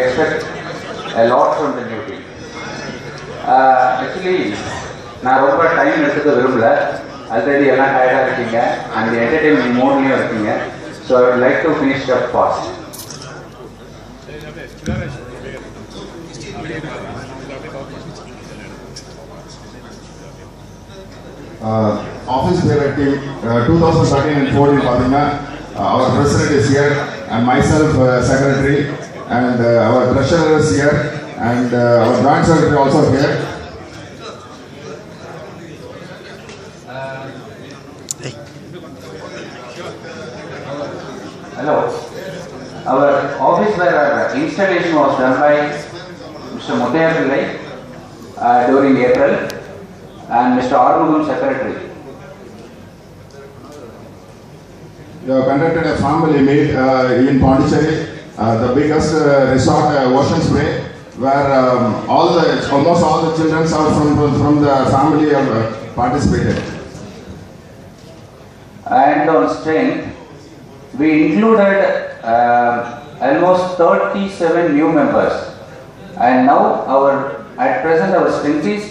expect a lot from the new team. Actually, நான் ரொம்ப time எடுத்துக்க விரும்பல. ஆல்ரெடி எல்லாம் டயர்டாக இருக்கீங்க அண்ட் என்டர்டெயின்மெண்ட் மோட்லேயும் இருக்கீங்க. So I would like to finish up fast. Office Bearer team 2013 and 14 பார்த்தீங்கன்னா our president is here and myself secretary and our treasurer is here and our joint secretary also here. Hello. Our office bearer installation was done by Mr. Muthaiya Pillai during April and Mr. Armugam secretary. We have conducted a family meet in Pondicherry, the biggest resort, Ocean Spray, where almost all the children are from the family have participated. And on strength, we included almost 37 new members, and now at present our strength is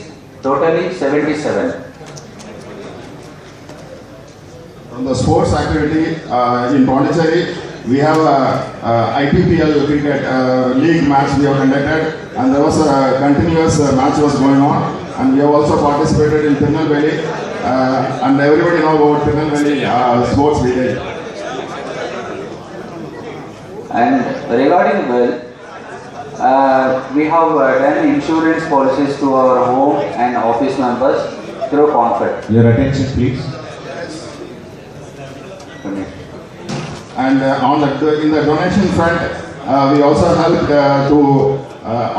totally 77. From the sports activity in Pondicherry, we have a IPPL cricket league match we have conducted, and there was a continuous match was going on, and we have also participated in Tirunelveli, and everybody know about Tirunelveli sports village. And regarding wealth, we have done insurance policies to our home and office members through Comfort. Your attention, please. And in the donation front, we also helped to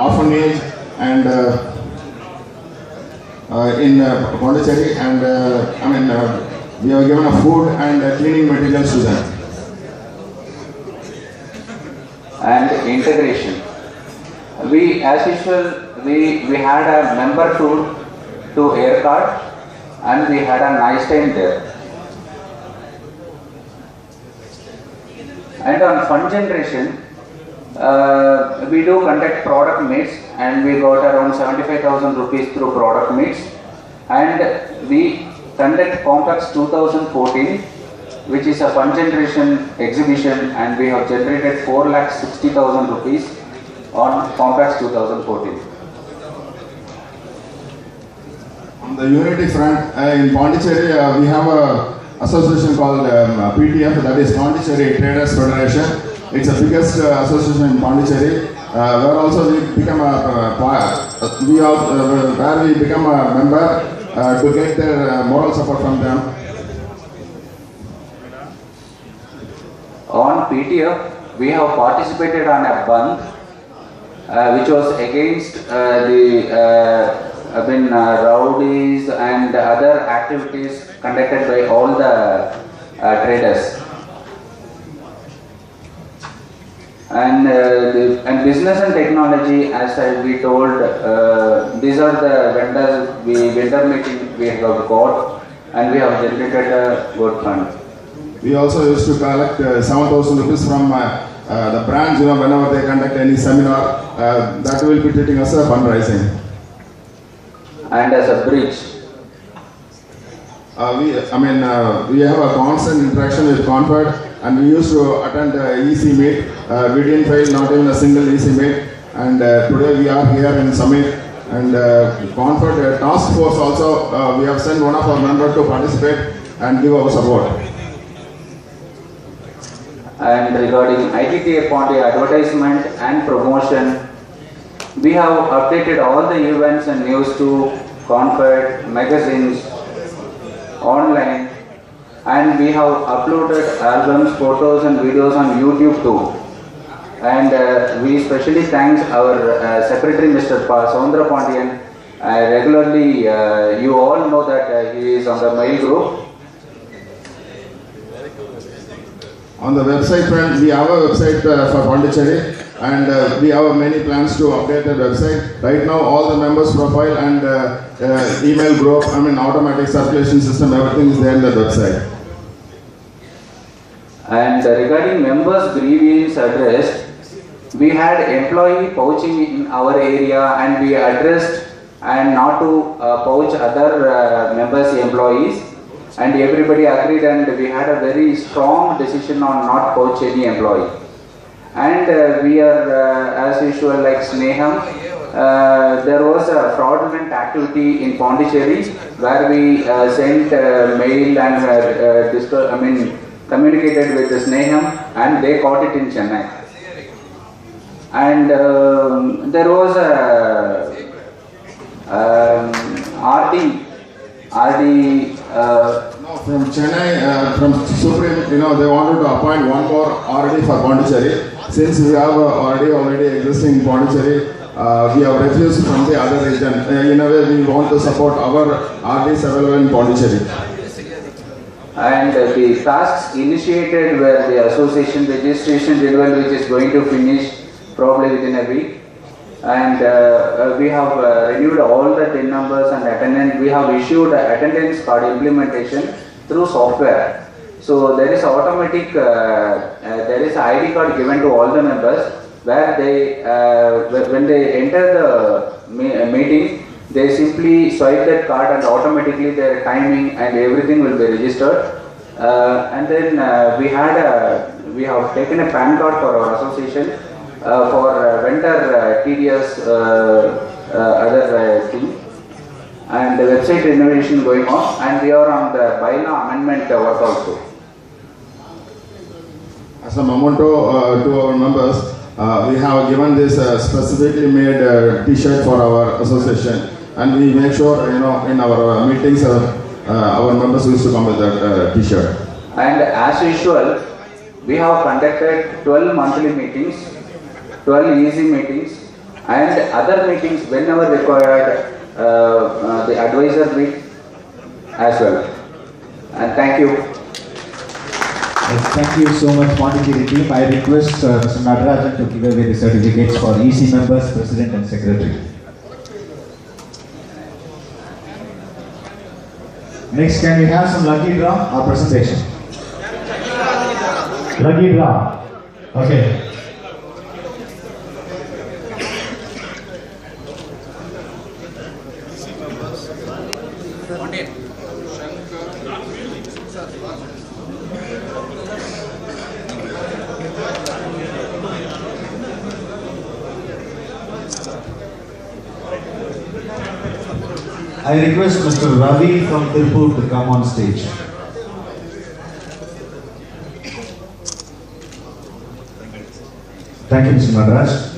orphanage and in Pondicherry, and we have given a food and cleaning materials to them. And integration. We, as usual, we had a member tour to Aircard, and we had a nice time there. And on fund generation, we do conduct product meets, and we got around 75,000 rupees through product meets, and we conduct Complex 2014, which is a fund generation exhibition, and we have generated 4,60,000 rupees on Complex 2014. On the unity front, in Pondicherry, we have a association called PTF, that is Pondicherry Traders Federation. It's the biggest association in Pondicherry, where also we become a member to get their moral support from them. On PTF, we have participated on a band which was against rowdies and other activities conducted by all the traders. And business and technology, as we told, these are the vendor meeting we have got, and we have generated a good fund. We also used to collect 7,000 rupees from the brands, whenever they conduct any seminar, that will be treating us a fundraising. And as a bridge. We have a constant interaction with Comfort, and we used to attend EC meet. We didn't fail not even a single EC meet, and today we are here in Summit. And Comfort task force also, we have sent one of our members to participate and give our support. And regarding ITTA Pondy advertisement and promotion, we have updated all the events and news to Comfort, magazines, online, and we have uploaded albums, photos and videos on YouTube too. And we especially thank our secretary, Mr. Soundra Pondian. Regularly, you all know that he is on the mail group. On the website front, we have a website for Pondicherry, and we have many plans to update the website. Right now, all the members' profile and email group, automatic circulation system, everything is there in the website. And regarding members' grievance addressed, We had employee poaching in our area, and we addressed and not to poach other members' employees, and everybody agreed, and we had a very strong decision on not poach any employee. And we are as usual like Sneham. There was a fraudulent activity in Pondicherry where we sent mail and communicated with Sneham, and they caught it in Chennai. And there was a RD from Chennai, from Supreme, they wanted to appoint one more RD for Pondicherry. Since we have RD already existing in Pondicherry, we have refused from the other region. In a way, we want to support our RDs available in Pondicherry. And the tasks initiated were the association registration renewal, which is going to finish probably within a week. And we have renewed all the TIN numbers and attendance. We have issued attendance card implementation through software. So there is automatic, there is ID card given to all the members where they, when they enter the meeting, they simply swipe that card and automatically their timing and everything will be registered. And then we have taken a PAN card for our association for vendor TDS other thing, and the website renovation going on, and we are on the bylaw amendment work also. As a memento to our members, we have given this specifically made T-shirt for our association, and we make sure in our meetings our members used to come with that T-shirt. And as usual, we have conducted 12 monthly meetings, 12 easy meetings, and other meetings whenever required, the advisor meet as well. And thank you. Thank you so much, Pondicherry team. I request Mr. Natarajan to give away the certificates for EC members, President and Secretary. Next, can we have some lucky draw or presentation? Lucky draw. Okay. I request Mr. Ravi from Tirupur to come on stage. Thank you, Mr. Nadaraj.